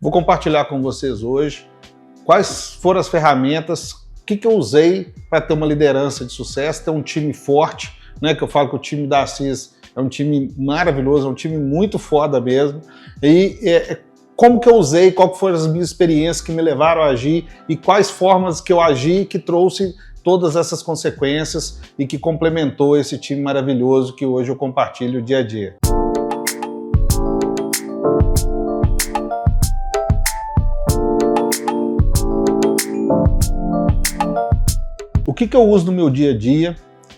Vou compartilhar com vocês hoje quais foram as ferramentas, o que eu usei para ter uma liderança de sucesso, ter um time forte, né? Que eu falo que o time da Assis é um time maravilhoso, é um time muito foda mesmo. E como que eu usei, qual que foram as minhas experiências que me levaram a agir e quais formas que eu agi que trouxe todas essas consequências e que complementou esse time maravilhoso que hoje eu compartilho dia a dia. O que eu uso no meu dia a dia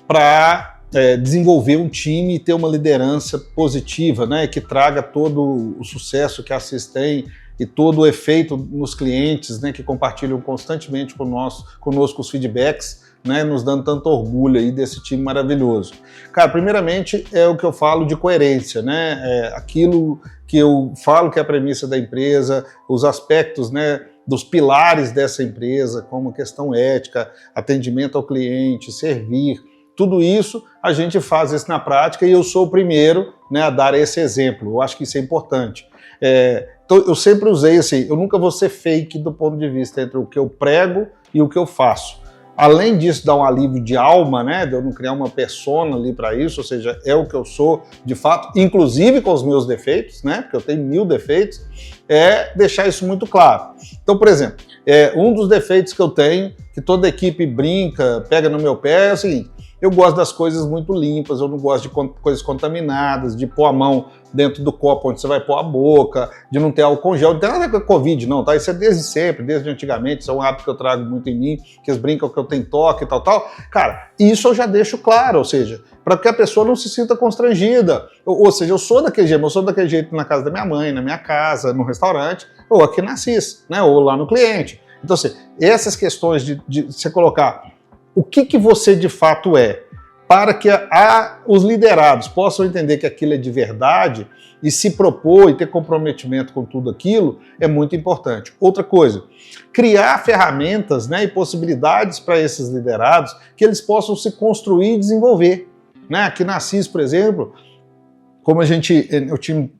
para desenvolver um time e ter uma liderança positiva, né, que traga todo o sucesso que a Assis tem e todo o efeito nos clientes, né, que compartilham constantemente conosco os feedbacks, né, nos dando tanto orgulho aí desse time maravilhoso. Cara, primeiramente é o que eu falo de coerência, né, aquilo que eu falo que é a premissa da empresa, os aspectos, né, dos pilares dessa empresa, como questão ética, atendimento ao cliente, servir, tudo isso a gente faz isso na prática e eu sou o primeiro, né, a dar esse exemplo. Eu acho que isso é importante. Então eu sempre usei assim, eu nunca vou ser fake do ponto de vista entre o que eu prego e o que eu faço. Além disso, dá um alívio de alma, né, de eu não criar uma persona ali para isso, ou seja, é o que eu sou de fato, inclusive com os meus defeitos, né, porque eu tenho 1000 defeitos, é deixar isso muito claro. Então, por exemplo, um dos defeitos que eu tenho, que toda equipe brinca, pega no meu pé, é o seguinte: eu gosto das coisas muito limpas, eu não gosto de coisas contaminadas, de pôr a mão dentro do copo onde você vai pôr a boca, de não ter álcool gel, não tem nada a ver com Covid não, tá? Isso é desde sempre, desde antigamente, isso é um hábito que eu trago muito em mim, que eles brincam que eu tenho toque e tal. Cara, isso eu já deixo claro, ou seja, para que a pessoa não se sinta constrangida. Ou seja, eu sou daquele jeito na casa da minha mãe, na minha casa, no restaurante, ou aqui na Assis, né? Ou lá no cliente. Então, assim, essas questões de você colocar o que você de fato é, para que os liderados possam entender que aquilo é de verdade e se propor e ter comprometimento com tudo aquilo, é muito importante. Outra coisa, criar ferramentas, né, e possibilidades para esses liderados que eles possam se construir e desenvolver. Né? Aqui na Assis, por exemplo, como o time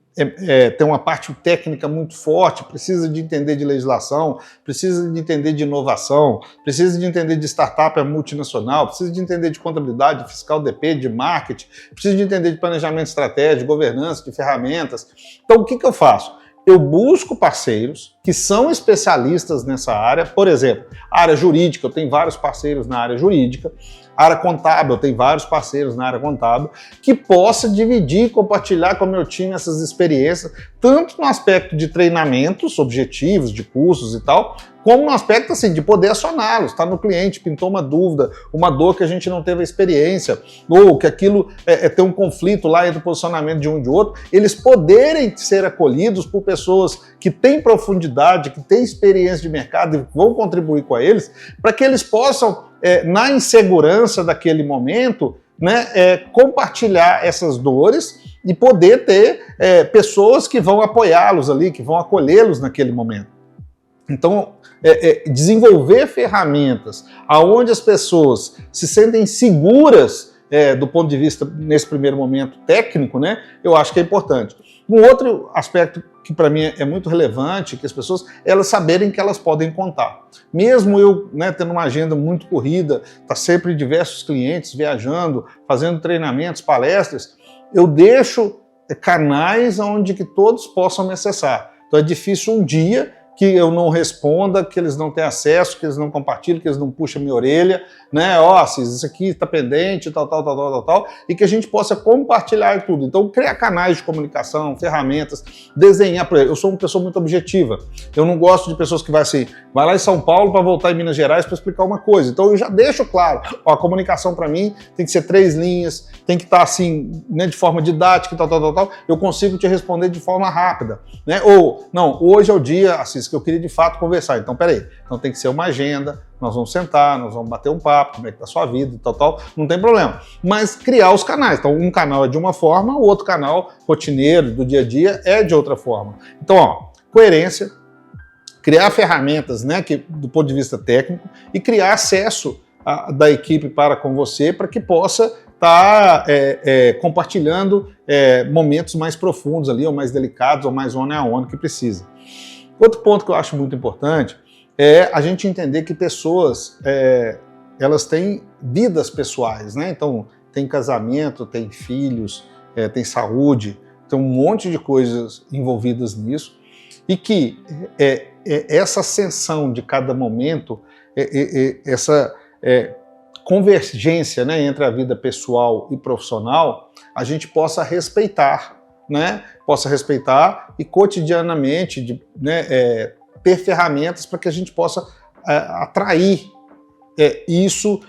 tem uma parte técnica muito forte, precisa de entender de legislação, precisa de entender de inovação, precisa de entender de startup multinacional, precisa de entender de contabilidade, fiscal, DP, de marketing, precisa de entender de planejamento estratégico, de governança, de ferramentas. Então o que eu faço? Eu busco parceiros que são especialistas nessa área, por exemplo, a área jurídica, eu tenho vários parceiros na área jurídica, a área contábil, eu tenho vários parceiros na área contábil, que possa dividir e compartilhar com o meu time essas experiências, tanto no aspecto de treinamentos, objetivos, de cursos e tal, como no aspecto assim, de poder acioná-los, tá no cliente, pintou uma dúvida, uma dor que a gente não teve a experiência, ou que aquilo tem um conflito lá entre o posicionamento de um e de outro, eles poderem ser acolhidos por pessoas que têm profundidade, que têm experiência de mercado e vão contribuir com eles, para que eles possam, na insegurança daquele momento, né, compartilhar essas dores e poder ter pessoas que vão apoiá-los ali, que vão acolhê-los naquele momento. Então, desenvolver ferramentas onde as pessoas se sentem seguras do ponto de vista, nesse primeiro momento, técnico, né, eu acho que é importante. Um outro aspecto que para mim é muito relevante, que as pessoas, elas saberem que elas podem contar. Mesmo eu, né, tendo uma agenda muito corrida, tá sempre diversos clientes viajando, fazendo treinamentos, palestras, eu deixo canais onde que todos possam me acessar. Então é difícil um dia que eu não responda, que eles não têm acesso, que eles não compartilhem, que eles não puxem minha orelha, né? Ó, isso aqui está pendente, tal, e que a gente possa compartilhar tudo. Então, criar canais de comunicação, ferramentas, desenhar. Eu sou uma pessoa muito objetiva. Eu não gosto de pessoas que vai lá em São Paulo para voltar em Minas Gerais para explicar uma coisa. Então, eu já deixo claro, ó, a comunicação para mim tem que ser 3 linhas, tem que estar assim, né, de forma didática, tal. Eu consigo te responder de forma rápida, né? Ou, não, hoje é o dia, Assis, que eu queria de fato conversar. Então, peraí, então tem que ser uma agenda, nós vamos sentar, nós vamos bater um papo, como é que tá a sua vida, tal, não tem problema. Mas criar os canais. Então, um canal é de uma forma, o outro canal rotineiro, do dia a dia, é de outra forma. Então, ó, coerência, criar ferramentas, né, do ponto de vista técnico, e criar acesso da equipe para com você, para que possa estar compartilhando momentos mais profundos ali, ou mais delicados, ou mais one-on-one que precisa. Outro ponto que eu acho muito importante é a gente entender que pessoas, elas têm vidas pessoais, né? Então, tem casamento, tem filhos, tem saúde, tem um monte de coisas envolvidas nisso, e que essa ascensão de cada momento, essa convergência, né, entre a vida pessoal e profissional, a gente possa respeitar, né? Possa respeitar e cotidianamente ter ferramentas para que a gente possa atrair isso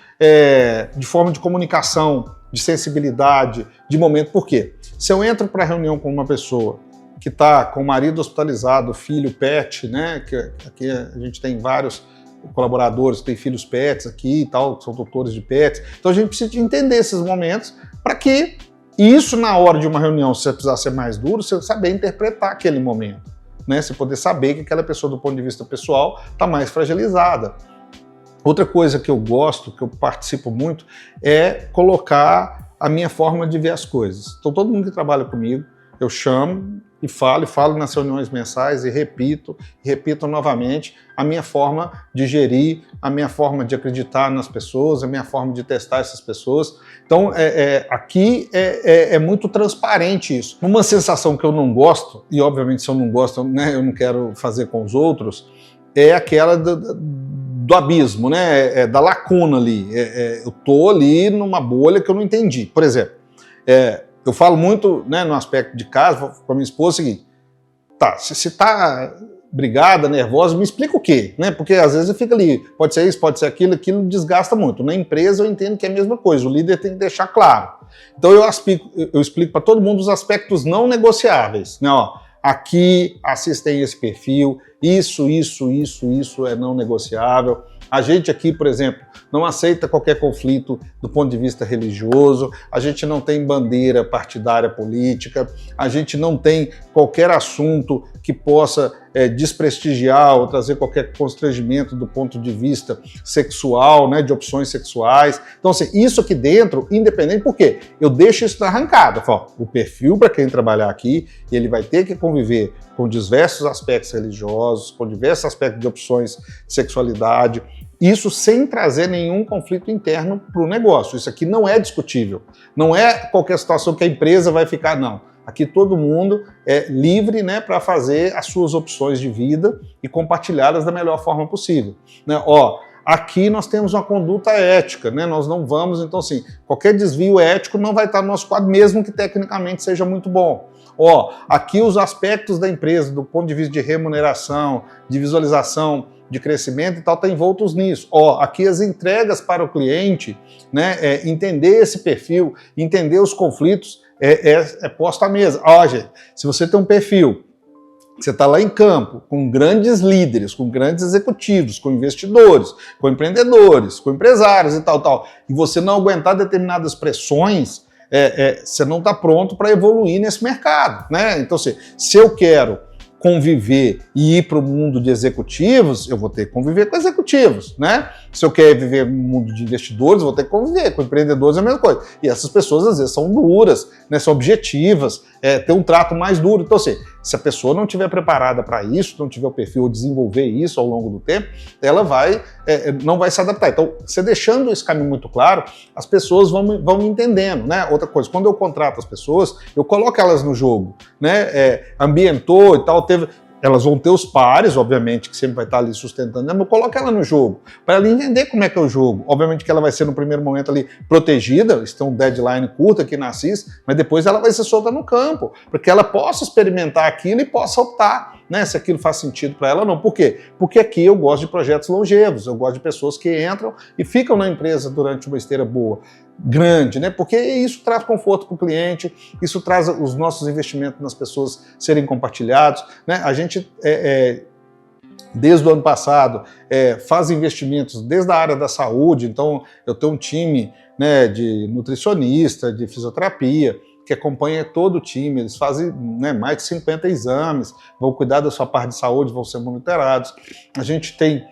de forma de comunicação, de sensibilidade, de momento. Por quê? Se eu entro para a reunião com uma pessoa que está com o marido hospitalizado, filho, pet, né? Que aqui a gente tem vários colaboradores que têm filhos pets aqui e tal, que são tutores de pets. Então a gente precisa de entender esses momentos para que isso, na hora de uma reunião, se você precisar ser mais duro, você saber interpretar aquele momento, né? Você poder saber que aquela pessoa, do ponto de vista pessoal, está mais fragilizada. Outra coisa que eu gosto, que eu participo muito, é colocar a minha forma de ver as coisas. Então todo mundo que trabalha comigo, eu chamo e falo nas reuniões mensais e repito novamente a minha forma de gerir, a minha forma de acreditar nas pessoas, a minha forma de testar essas pessoas. Então aqui é muito transparente isso. Uma sensação que eu não gosto, e obviamente se eu não gosto, né, eu não quero fazer com os outros, é aquela do abismo, né, da lacuna ali. Eu tô ali numa bolha que eu não entendi. Por exemplo, eu falo muito, né, no aspecto de casa, com a minha esposa, o seguinte: tá, se tá brigada, nervosa, me explica o quê, né? Porque às vezes fica ali, pode ser isso, pode ser aquilo desgasta muito. Na empresa eu entendo que é a mesma coisa, o líder tem que deixar claro. Então eu explico para todo mundo os aspectos não negociáveis, né? Ó, aqui assistem esse perfil, isso é não negociável. A gente aqui, por exemplo, não aceita qualquer conflito do ponto de vista religioso, a gente não tem bandeira partidária política, a gente não tem qualquer assunto que possa desprestigiar ou trazer qualquer constrangimento do ponto de vista sexual, né, de opções sexuais. Então, assim, isso aqui dentro, independente, por quê? Eu deixo isso na arrancada. Eu falo, o perfil para quem trabalhar aqui, ele vai ter que conviver com diversos aspectos religiosos, com diversos aspectos de opções de sexualidade, isso sem trazer nenhum conflito interno para o negócio. Isso aqui não é discutível. Não é qualquer situação que a empresa vai ficar, não. Aqui todo mundo é livre, né, para fazer as suas opções de vida e compartilhá-las da melhor forma possível. Né? Ó, aqui nós temos uma conduta ética, né? Nós não vamos, então assim, qualquer desvio ético não vai estar no nosso quadro, mesmo que tecnicamente seja muito bom. Ó, aqui os aspectos da empresa, do ponto de vista de remuneração, de visualização, de crescimento e tal, estão envoltos nisso. Ó, aqui as entregas para o cliente, né, entender esse perfil, entender os conflitos, posto à mesa. Ó, gente, se você tem um perfil, você está lá em campo, com grandes líderes, com grandes executivos, com investidores, com empreendedores, com empresários e tal, e você não aguentar determinadas pressões, você não está pronto para evoluir nesse mercado, né? Então, se eu quero conviver e ir para o mundo de executivos, eu vou ter que conviver com executivos, né? Se eu quero viver no mundo de investidores, eu vou ter que conviver com empreendedores, é a mesma coisa. E essas pessoas, às vezes, são duras, né? São objetivas, tem um trato mais duro. Então, assim, se a pessoa não estiver preparada para isso, não tiver o perfil de desenvolver isso ao longo do tempo, ela não vai se adaptar. Então, você deixando esse caminho muito claro, as pessoas vão entendendo, né? Outra coisa, quando eu contrato as pessoas, eu coloco elas no jogo, né? Ambientou e tal, elas vão ter os pares, obviamente, que sempre vai estar ali sustentando, mas eu coloco ela no jogo, para ela entender como é que é o jogo. Obviamente que ela vai ser no primeiro momento ali protegida, eles têm um deadline curto aqui na CIS, mas depois ela vai ser solta no campo, para que ela possa experimentar aquilo e possa optar, né, se aquilo faz sentido para ela ou não. Por quê? Porque aqui eu gosto de projetos longevos, eu gosto de pessoas que entram e ficam na empresa durante uma esteira boa, grande, né? Porque isso traz conforto para o cliente, isso traz os nossos investimentos nas pessoas serem compartilhados, né? A gente, desde o ano passado, faz investimentos desde a área da saúde, então eu tenho um time, né, de nutricionista, de fisioterapia, que acompanha todo o time, eles fazem, né, mais de 50 exames, vão cuidar da sua parte de saúde, vão ser monitorados. A gente tem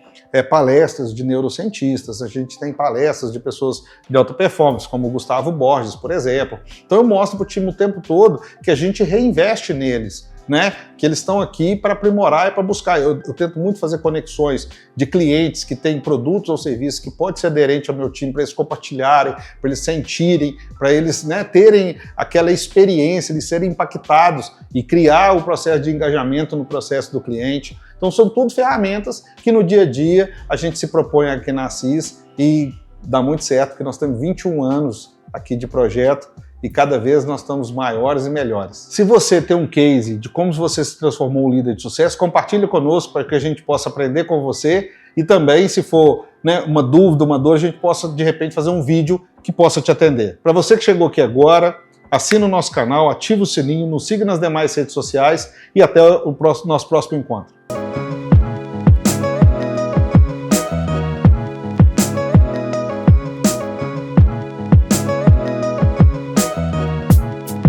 palestras de neurocientistas, a gente tem palestras de pessoas de alta performance, como o Gustavo Borges, por exemplo. Então eu mostro para o time o tempo todo que a gente reinveste neles, né, que eles estão aqui para aprimorar e para buscar. Eu tento muito fazer conexões de clientes que têm produtos ou serviços que pode ser aderente ao meu time, para eles compartilharem, para eles sentirem, para eles, né, terem aquela experiência de serem impactados e criar o processo de engajamento no processo do cliente. Então são tudo ferramentas que no dia a dia a gente se propõe aqui na Assis e dá muito certo, porque nós temos 21 anos aqui de projeto e cada vez nós estamos maiores e melhores. Se você tem um case de como você se transformou em um líder de sucesso, compartilhe conosco para que a gente possa aprender com você e também, se for, né, uma dúvida, uma dor, a gente possa de repente fazer um vídeo que possa te atender. Para você que chegou aqui agora, assina o nosso canal, ativa o sininho, nos siga nas demais redes sociais e até o nosso próximo encontro.